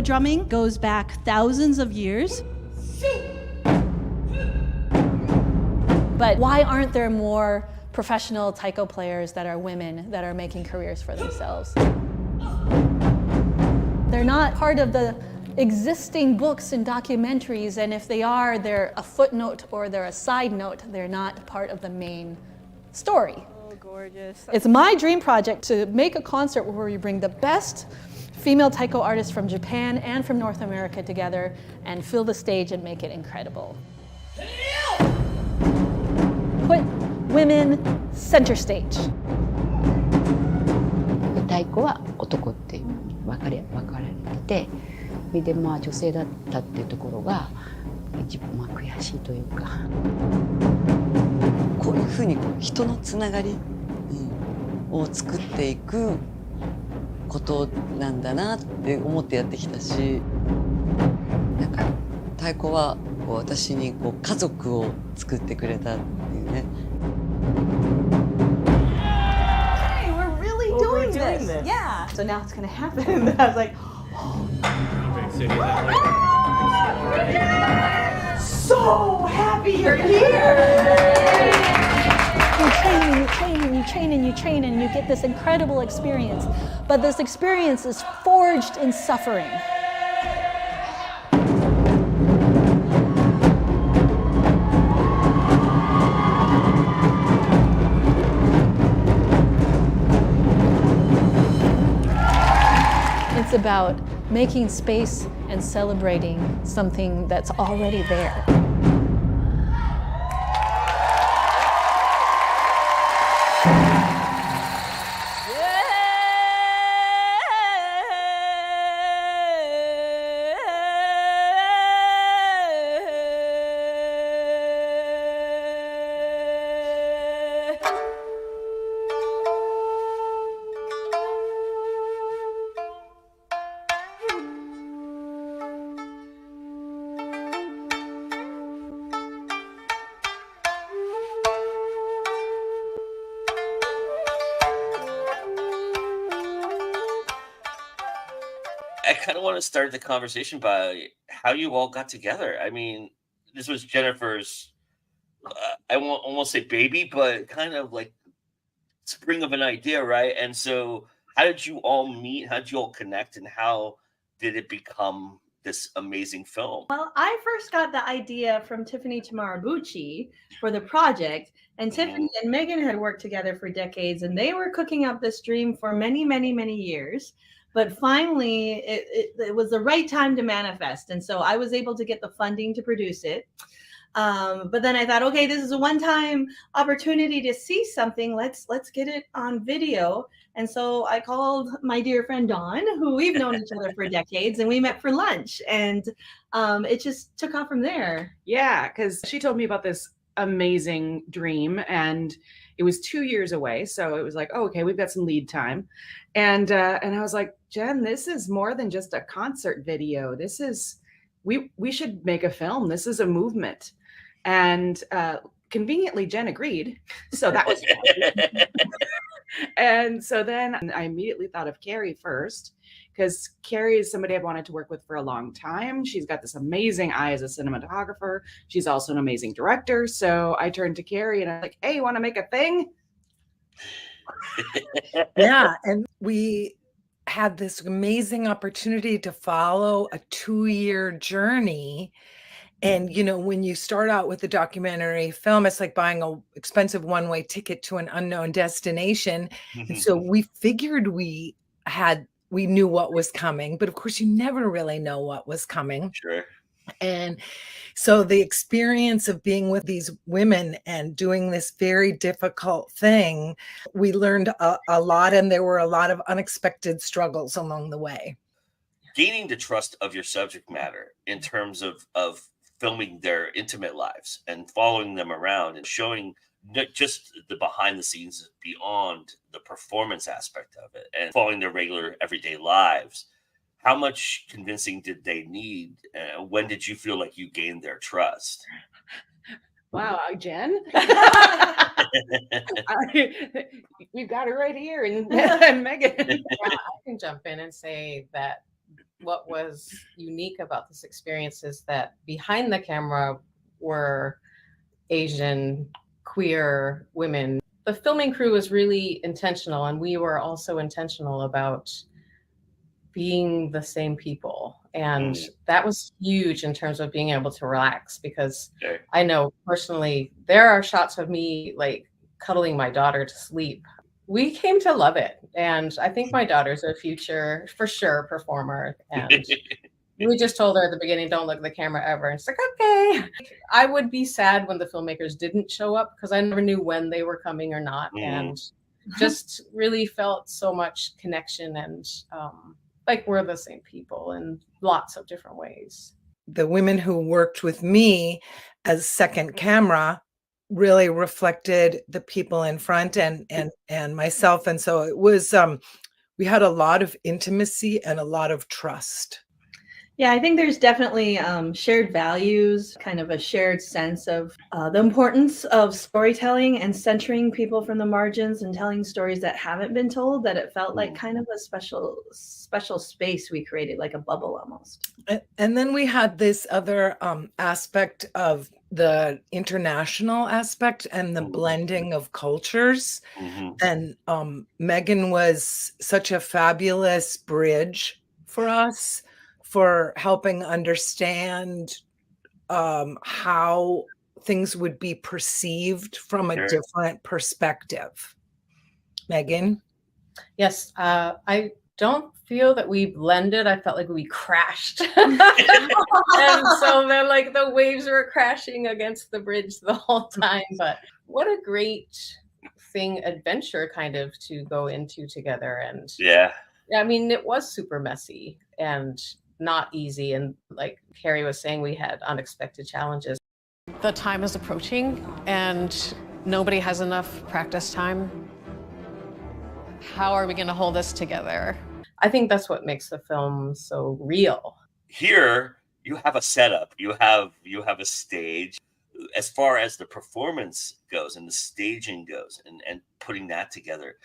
drumming goes back thousands of years. But why aren't there more professional taiko players that are women that are making careers for themselves? They're not part of the existing books and documentaries, and if they are, they're a footnote or they're a side note. They're not part of the main story. Oh, gorgeous. It's my dream project to make a concert where we bring the best female taiko artists from Japan and from North America together and fill the stage and make it incredible. Put women center stage. 太鼓は男っていう分かれてて、それでまあ女性だったっていうところが一番まあ悔しいというか。こういうふうに人のつながりを作っていくことなんだなって思ってやってきたし、なんか太鼓はこう私にこう家族を作ってくれたっていうね。Hey, we're really doing this. Yeah. So now it's gonna happen. I was like, so happy you're here. You train, and you get this incredible experience. But this experience is forged in suffering. It's about making space and celebrating something that's already there. I kind of want to start the conversation by how you all got together. I mean, this was Jennifer's, I won't almost say baby, but kind of like spring of an idea, right? And so, how did you all meet? How did you all connect? And how did it become this amazing film? Well, I first got the idea from Tiffany Tamarabuchi for the project, and Tiffany and Megan had worked together for decades, and they were cooking up this dream for many, many, many years. But finally, it was the right time to manifest. And so I was able to get the funding to produce it. But then I thought, okay, this is a one-time opportunity to see something. Let's get it on video. And so I called my dear friend Dawn, who we've known each other for decades, and we met for lunch. And it just took off from there. Yeah, because she told me about this amazing dream, and it was 2 years away. So it was like, oh, okay, we've got some lead time. And I was like, Jen, this is more than just a concert video. This is, we should make a film. This is a movement. And conveniently, Jen agreed. So that was And so then I immediately thought of Keri first, because Keri is somebody I've wanted to work with for a long time. She's got this amazing eye as a cinematographer. She's also an amazing director. So I turned to Keri and I'm like, hey, you want to make a thing? Yeah, and we had this amazing opportunity to follow a 2-year journey. And, you know, when you start out with a documentary film, it's like buying an expensive one-way ticket to an unknown destination. And so we figured we knew what was coming, but of course you never really know what was coming. Sure. And so the experience of being with these women and doing this very difficult thing, we learned a lot, and there were a lot of unexpected struggles along the way. Gaining the trust of your subject matter in terms of filming their intimate lives and following them around and showing not just the behind the scenes beyond the performance aspect of it and following their regular everyday lives. How much convincing did they need? When did you feel like you gained their trust? Wow, Jen. We've got it right here. And Megan. Yeah, I can jump in and say that what was unique about this experience is that behind the camera were Asian, queer women. The filming crew was really intentional, and we were also intentional about being the same people. And that was huge in terms of being able to relax, because I know personally there are shots of me like cuddling my daughter to sleep. We came to love it. And I think my daughter's a future, for sure, performer. And we just told her at the beginning, don't look at the camera ever. And it's like, okay. I would be sad when the filmmakers didn't show up, because I never knew when they were coming or not. And just really felt so much connection, and like we're the same people in lots of different ways. The women who worked with me as second camera really reflected the people in front and myself. And so it was, we had a lot of intimacy and a lot of trust. Yeah, I think there's definitely shared values, kind of a shared sense of the importance of storytelling and centering people from the margins and telling stories that haven't been told, that it felt like kind of a special space we created, like a bubble almost. And then we had this other aspect of the international aspect and the blending of cultures. And Megan was such a fabulous bridge for us, for helping understand how things would be perceived from a different perspective. Megan? Yes, I don't feel that we blended. I felt like we crashed. And so then like the waves were crashing against the bridge the whole time. But what a great adventure kind of to go into together. And I mean, it was super messy and not easy. And like Keri was saying, we had unexpected challenges. The time is approaching and nobody has enough practice time. How are we going to hold this together? I think that's what makes the film so real. Here, you have a setup, you have a stage. As far as the performance goes and the staging goes and putting that together,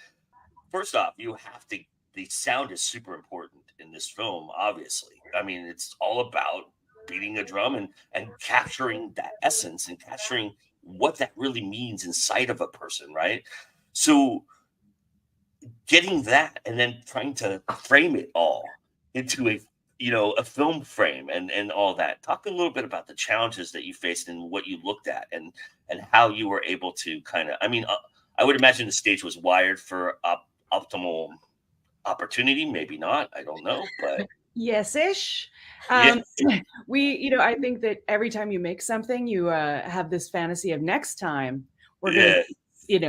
first off, the sound is super important in this film, obviously. I mean, it's all about beating a drum and capturing that essence and capturing what that really means inside of a person, right? So getting that and then trying to frame it all into a film frame and all that. Talk a little bit about the challenges that you faced and what you looked at and how you were able to I would imagine the stage was wired for optimal opportunity, maybe not, I don't know, but yes-ish. Yeah. I think that every time you make something, you have this fantasy of next time we're going to,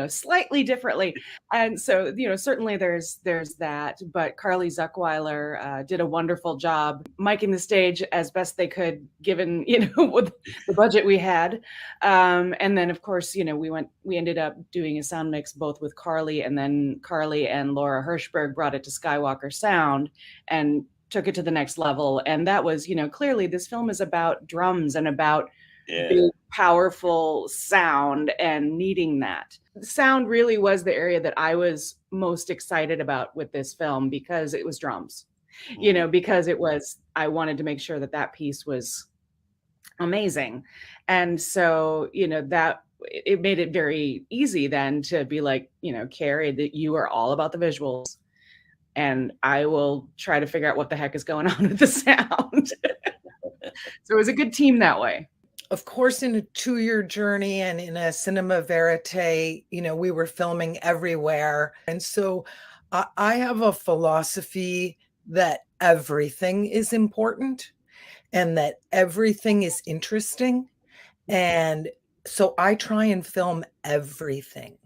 slightly differently. And so, certainly there's that, but Carly Zuckweiler did a wonderful job miking the stage as best they could, given, with the budget we had. And then of course, we ended up doing a sound mix both with Carly, and then Carly and Laura Hirschberg brought it to Skywalker Sound and took it to the next level. And that was, clearly this film is about drums and about big, powerful sound and needing that. Sound really was the area that I was most excited about with this film, because it was drums, because I wanted to make sure that piece was amazing. And so, that it made it very easy then to be like, Keri, that you are all about the visuals and I will try to figure out what the heck is going on with the sound. So it was a good team that way. Of course, in a 2-year journey and in a cinema verite, we were filming everywhere. And so I have a philosophy that everything is important and that everything is interesting. And so I try and film everything.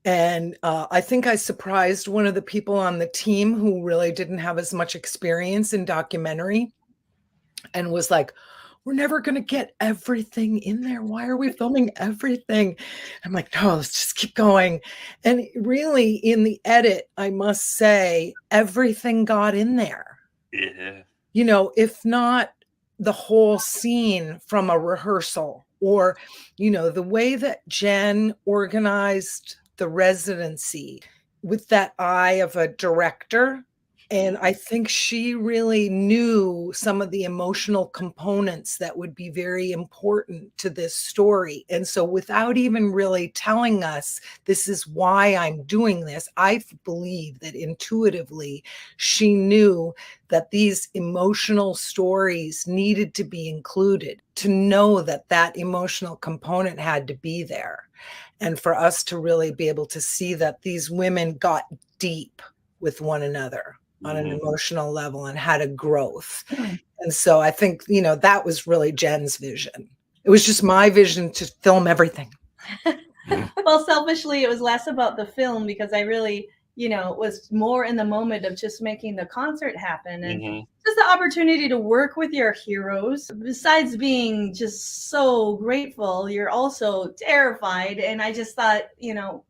And I think I surprised one of the people on the team who really didn't have as much experience in documentary and was like, we're never going to get everything in there. Why are we filming everything? I'm like, no, let's just keep going. And really, in the edit, I must say, everything got in there. Yeah. If not the whole scene from a rehearsal, or, the way that Jen organized the residency with that eye of a director And I think she really knew some of the emotional components that would be very important to this story. And so without even really telling us, this is why I'm doing this, I believe that intuitively she knew that these emotional stories needed to be included, to know that that emotional component had to be there. And for us to really be able to see that these women got deep with one another on an emotional level and had a growth. And so I think, that was really Jen's vision. It was just my vision to film everything. Well, selfishly, it was less about the film because I really, was more in the moment of just making the concert happen and just the opportunity to work with your heroes. Besides being just so grateful, you're also terrified. And I just thought, even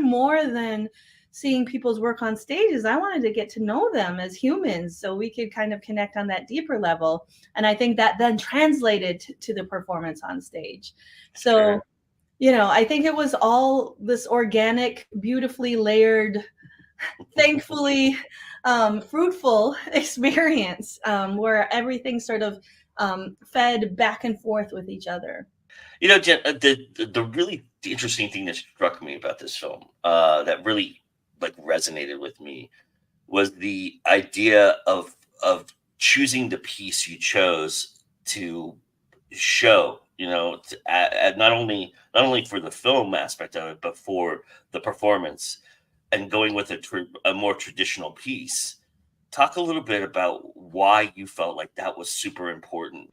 more than seeing people's work on stages, I wanted to get to know them as humans so we could kind of connect on that deeper level. And I think that then translated to the performance on stage. So, I think it was all this organic, beautifully layered, thankfully fruitful experience where everything sort of fed back and forth with each other. Jen, the really interesting thing that struck me about this film that really resonated with me was the idea of choosing the piece you chose to show, not only for the film aspect of it, but for the performance, and going with a more traditional piece. Talk a little bit about why you felt like that was super important.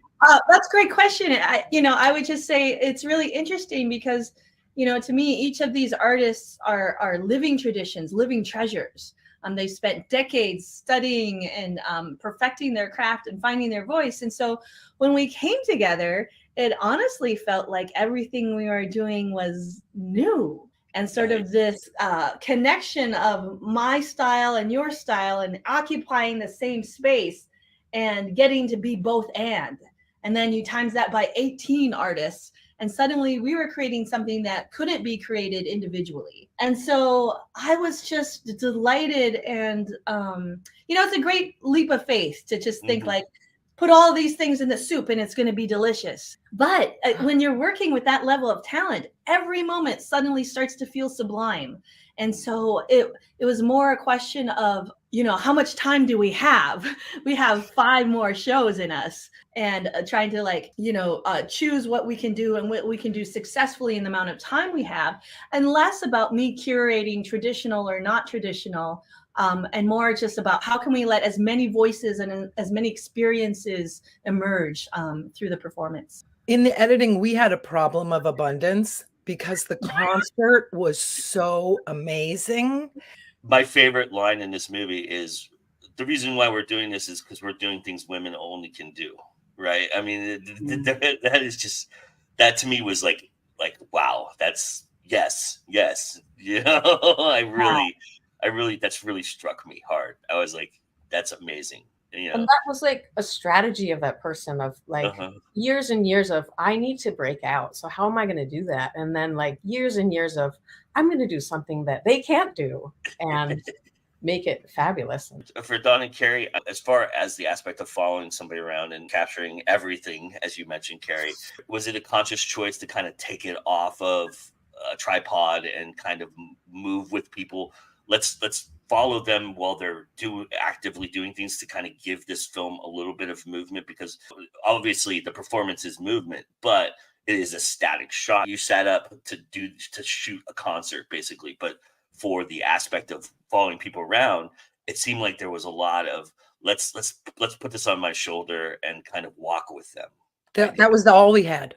That's a great question. I would just say it's really interesting because, to me, each of these artists are living traditions, living treasures. They spent decades studying and perfecting their craft and finding their voice. And so when we came together, it honestly felt like everything we were doing was new. And sort of this connection of my style and your style and occupying the same space and getting to be both and. And then you times that by 18 artists. And suddenly we were creating something that couldn't be created individually. And so I was just delighted. And, it's a great leap of faith to just think put all these things in the soup and it's going to be delicious. But when you're working with that level of talent, every moment suddenly starts to feel sublime. And so it was more a question of, how much time do we have? We have 5 more shows in us, and trying to choose what we can do and what we can do successfully in the amount of time we have, and less about me curating traditional or not traditional, and more just about how can we let as many voices and as many experiences emerge through the performance. In the editing, we had a problem of abundance because the concert was so amazing. My favorite line in this movie is, the reason why we're doing this is because we're doing things women only can do. Right. I mean, that is just, that to me was like, wow, that's yes. I really, that's really struck me hard. I was like, that's amazing. And that was like a strategy of that person of years and years of, I need to break out. So how am I going to do that? And then years and years of, I'm going to do something that they can't do and make it fabulous. For Dawn and Keri, as far as the aspect of following somebody around and capturing everything, as you mentioned, Keri, was it a conscious choice to kind of take it off of a tripod and kind of move with people? Let's follow them while they're actively doing things to kind of give this film a little bit of movement, because obviously the performance is movement, but it is a static shot. You set up to shoot a concert basically, but for the aspect of following people around, it seemed like there was a lot of let's put this on my shoulder and kind of walk with them. That was all we had.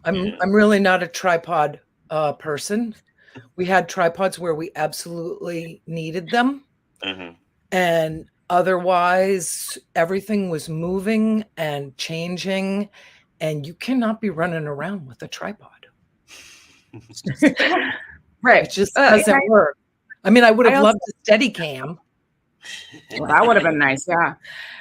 I'm really not a tripod person. We had tripods where we absolutely needed them. And otherwise everything was moving and changing, and you cannot be running around with a tripod. Right. It just doesn't work. I mean, I would have loved a steady cam. Well, that would have been nice. Yeah.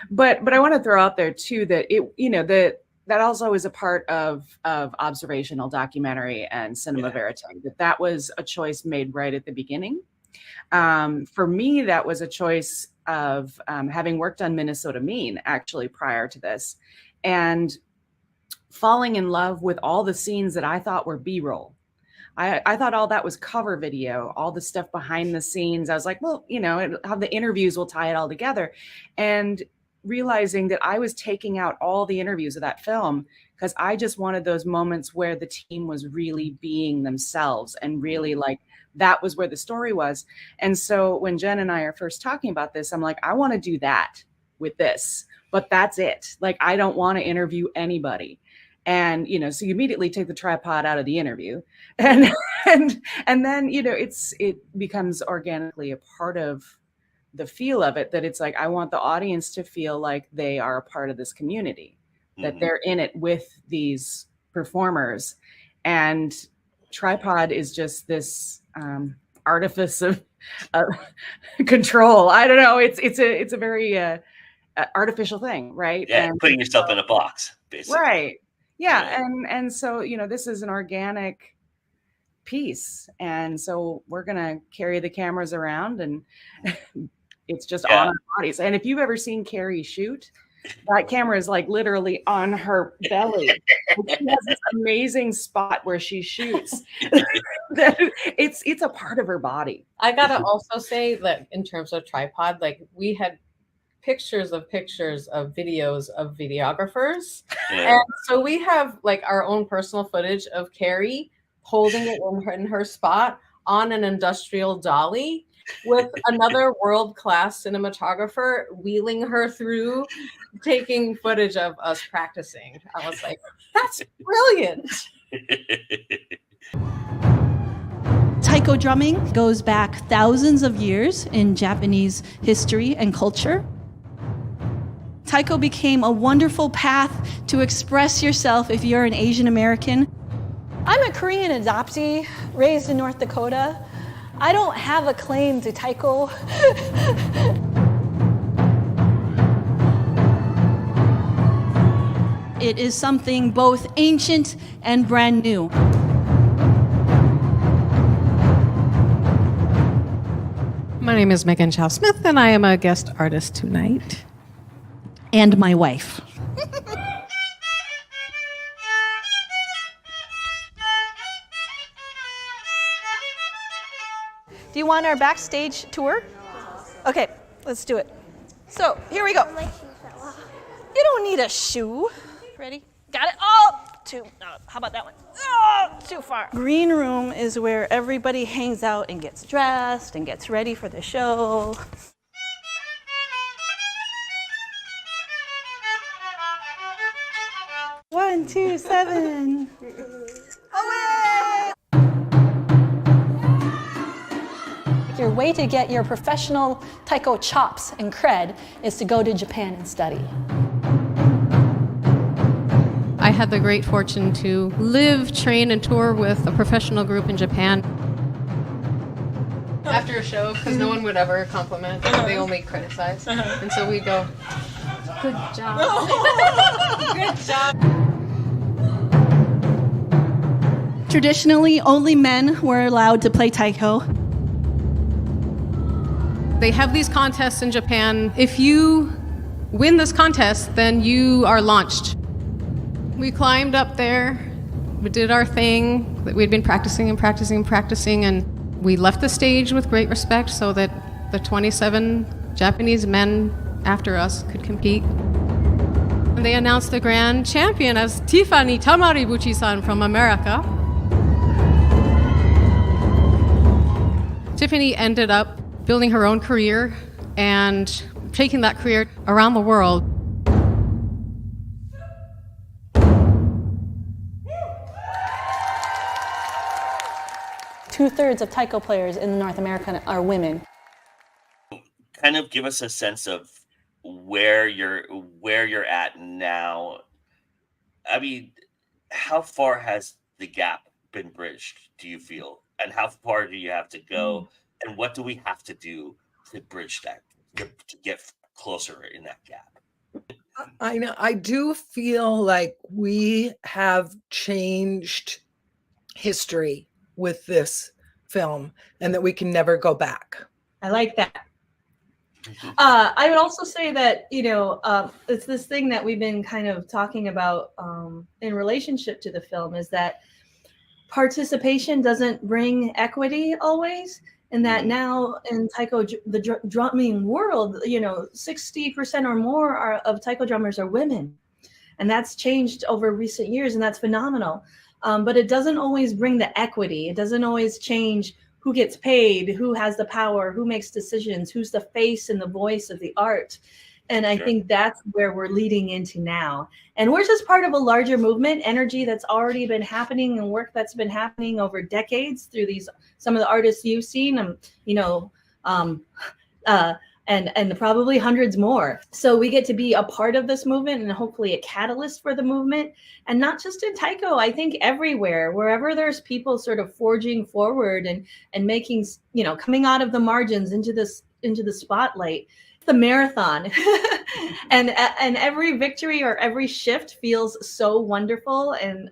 But I want to throw out there too, that that also is a part of observational documentary and cinema verite, that was a choice made right at the beginning. For me, that was a choice of having worked on Minnesota Mean actually prior to this, and falling in love with all the scenes that I thought were B-roll. I thought all that was cover video, all the stuff behind the scenes. I was like, well, you know, how the interviews will tie it all together. And realizing that I was taking out all the interviews of that film because I just wanted those moments where the team was really being themselves and really like that was where the story was. And so when Jen and I are first talking about this, I'm like, I want to do that with this, but that's it. Like, I don't want to interview anybody. And, you know, so you immediately take the tripod out of the interview and then, you know, it becomes organically a part of the feel of it, that it's like, I want the audience to feel like they are a part of this community, that they're in it with these performers. And tripod is just this artifice of control. I don't know. It's a very artificial thing, right? Yeah, and putting yourself in a box, basically. Right. Yeah. And so, you know, this is an organic piece. And so we're going to carry the cameras around and it's just on our bodies. And if you've ever seen Keri shoot, that camera is like literally on her belly. She has this amazing spot where she shoots. It's a part of her body. I gotta also say that in terms of tripod, like we had pictures of videos of videographers. And so we have like our own personal footage of Keri holding it in her spot on an industrial dolly with another world-class cinematographer wheeling her through, taking footage of us practicing. I was like, that's brilliant. Taiko drumming goes back thousands of years in Japanese history and culture. Taiko became a wonderful path to express yourself if you're an Asian American. I'm a Korean adoptee, raised in North Dakota. I don't have a claim to Taiko. It is something both ancient and brand new. My name is Megan Chao Smith, and I am a guest artist tonight. And my wife. Do you want our backstage tour? Okay, let's do it. So, here we go. You don't need a shoe. Ready? Got it? Oh, how about that one? Oh, too far. Green room is where everybody hangs out and gets dressed and gets ready for the show. One, two, seven. Away! Your way to get your professional taiko chops and cred is to go to Japan and study. I had the great fortune to live, train, and tour with a professional group in Japan. After a show, because no one would ever compliment, they only criticize. And so we'd go, good job. Good job. Traditionally, only men were allowed to play taiko. They have these contests in Japan. If you win this contest, then you are launched. We climbed up there, we did our thing that we'd been practicing, and we left the stage with great respect so that the 27 Japanese men after us could compete. And they announced the grand champion as Tiffany Tamaribuchi-san from America. Tiffany ended up building her own career and taking that career around the world. Two-thirds of taiko players in North America are women. Kind of give us a sense of where you're at now. I mean, how far has the gap been bridged, do you feel? And how far do you have to go? And what do we have to do to bridge that, to get closer in that gap? I know. I do feel like we have changed history with this film and that we can never go back. I like that. I would also say that, it's this thing that we've been kind of talking about in relationship to the film, is that participation doesn't bring equity always. And that now in Taiko, the drumming world, 60% or more of Taiko drummers are women. And that's changed over recent years, and that's phenomenal. But it doesn't always bring the equity. It doesn't always change who gets paid, who has the power, who makes decisions, who's the face and the voice of the art. And I think that's where we're leading into now. And we're just part of a larger movement, energy that's already been happening and work that's been happening over decades through some of the artists you've seen, and probably hundreds more. So we get to be a part of this movement and hopefully a catalyst for the movement. And not just in Taiko, I think everywhere, wherever there's people sort of forging forward and making, coming out of the margins into the spotlight, the marathon. and every victory or every shift feels so wonderful. And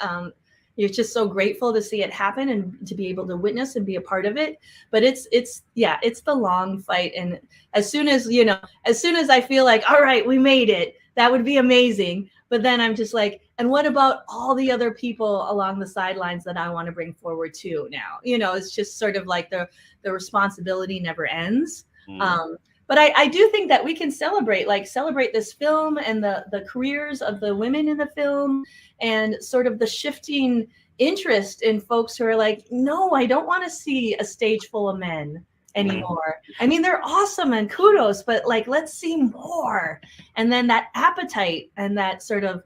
you're just so grateful to see it happen and to be able to witness and be a part of it. But it's the long fight. And as soon as I feel like, all right, we made it, that would be amazing. But then I'm just like, and what about all the other people along the sidelines that I want to bring forward too now? It's just sort of like the responsibility never ends. But I do think that we can celebrate this film and the careers of the women in the film, and sort of the shifting interest in folks who are like, no, I don't want to see a stage full of men anymore. I mean, they're awesome and kudos, but like, let's see more. And then that appetite and that sort of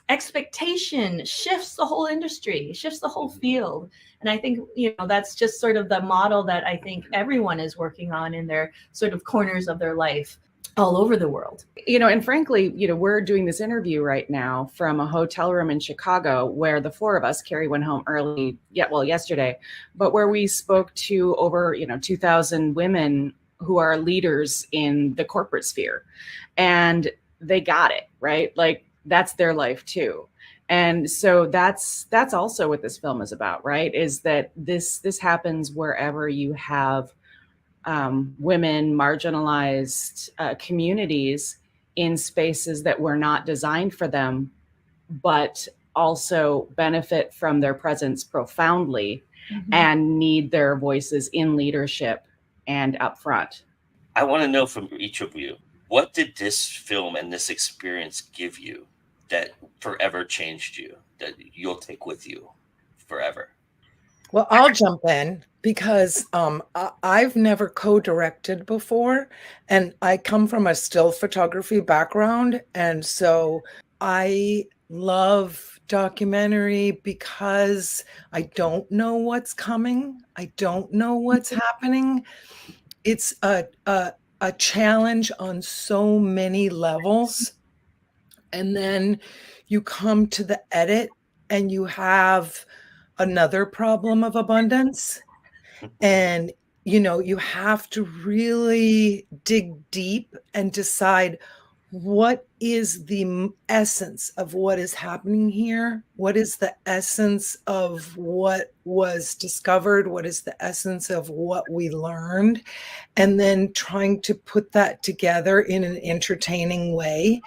expectation shifts the whole industry, shifts the whole field. And I think, that's just sort of the model that I think everyone is working on in their sort of corners of their life all over the world. And frankly, we're doing this interview right now from a hotel room in Chicago where the four of us, Keri went home early, yesterday, but where we spoke to over, 2,000 women who are leaders in the corporate sphere. And they got it, right? Like, that's their life too. And so that's also what this film is about, right? Is that this happens wherever you have women, marginalized communities in spaces that were not designed for them, but also benefit from their presence profoundly and need their voices in leadership and up front. I want to know from each of you, what did this film and this experience give you that forever changed you, that you'll take with you forever? Well, I'll jump in because I've never co-directed before, and I come from a still photography background. And so I love documentary because I don't know what's coming. I don't know what's happening. It's a challenge on so many levels. And then you come to the edit and you have another problem of abundance. And, you have to really dig deep and decide, what is the essence of what is happening here? What is the essence of what was discovered? What is the essence of what we learned? And then trying to put that together in an entertaining way.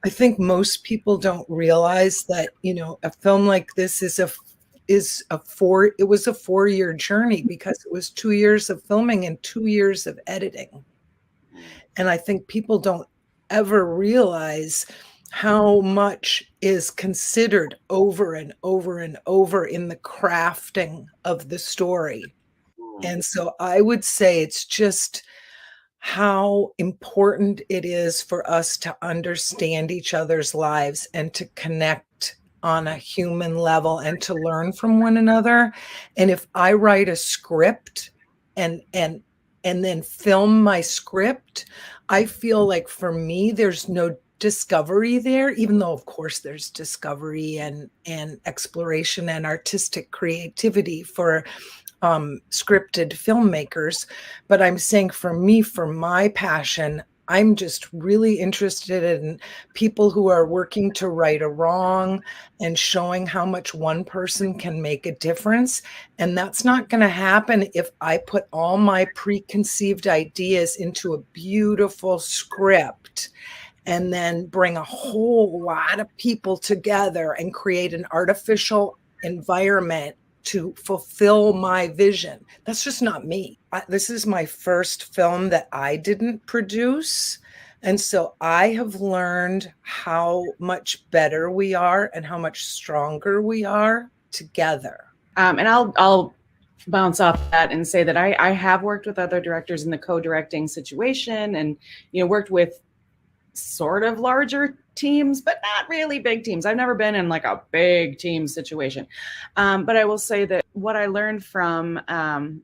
I think most people don't realize that, a film like this is a 4-year journey, because it was 2 years of filming and 2 years of editing. And I think people don't ever realize how much is considered over and over and over in the crafting of the story. And so I would say it's just how important it is for us to understand each other's lives and to connect on a human level and to learn from one another. And if I write a script and then film my script, I feel like for me, there's no discovery there, even though of course there's discovery and exploration and artistic creativity for scripted filmmakers. But I'm saying for me, for my passion, I'm just really interested in people who are working to right a wrong and showing how much one person can make a difference. And that's not going to happen if I put all my preconceived ideas into a beautiful script and then bring a whole lot of people together and create an artificial environment to fulfill my vision. That's just not me. This is my first film that I didn't produce. And so I have learned how much better we are and how much stronger we are together. And I'll bounce off that and say that I have worked with other directors in the co-directing situation, and worked with sort of larger teams, but not really big teams. I've never been in like a big team situation. But I will say that what I learned from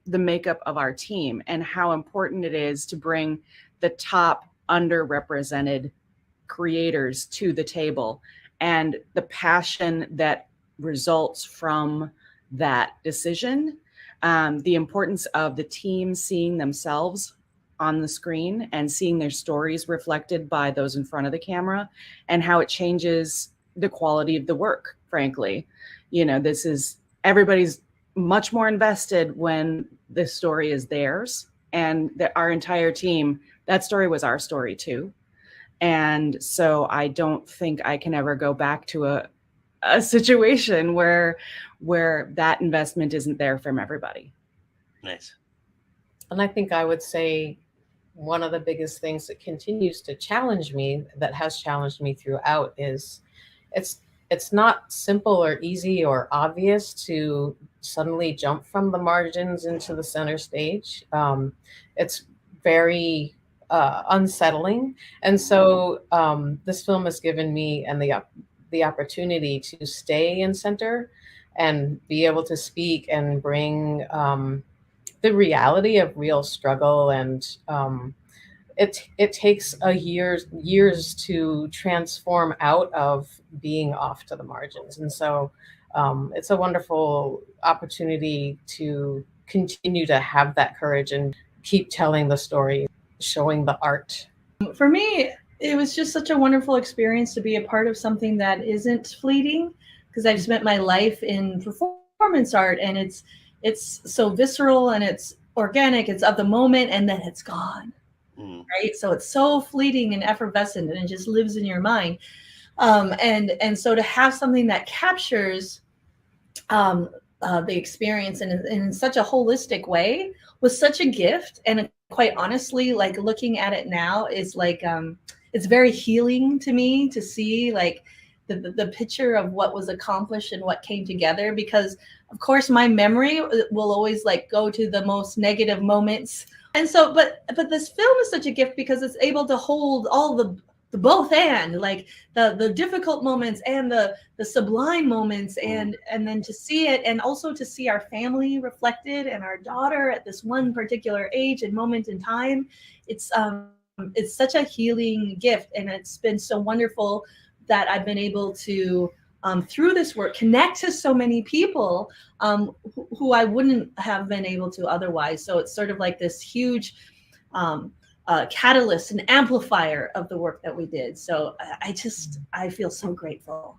the makeup of our team and how important it is to bring the top underrepresented creators to the table, and the passion that results from that decision, the importance of the team seeing themselves on the screen and seeing their stories reflected by those in front of the camera, and how it changes the quality of the work. Frankly, everybody's much more invested when the story is theirs, and our entire team, that story was our story too. And so I don't think I can ever go back to a situation where that investment isn't there from everybody. Nice. And I think I would say one of the biggest things that continues to challenge me, that has challenged me throughout, is it's not simple or easy or obvious to suddenly jump from the margins into the center stage. It's very unsettling. And so this film has given me and the opportunity to stay in center and be able to speak and bring the reality of real struggle. And it takes years to transform out of being off to the margins. And so it's a wonderful opportunity to continue to have that courage and keep telling the story, showing the art. For me, it was just such a wonderful experience to be a part of something that isn't fleeting, because I've spent my life in performance art, and it's so visceral and it's organic, it's of the moment, and then it's gone. Right? So it's so fleeting and effervescent, and it just lives in your mind. And so to have something that captures the experience in such a holistic way was such a gift. And quite honestly, like looking at it now is like, it's very healing to me to see like the picture of what was accomplished and what came together, because of course my memory will always like go to the most negative moments. And so, but this film is such a gift because it's able to hold all the both, and like the difficult moments and the sublime moments, and then to see it, and also to see our family reflected and our daughter at this one particular age and moment in time. It's such a healing gift, and it's been so wonderful that I've been able to through this work connect to so many people who I wouldn't have been able to otherwise. So it's sort of like this huge catalyst and amplifier of the work that we did. So I feel so grateful.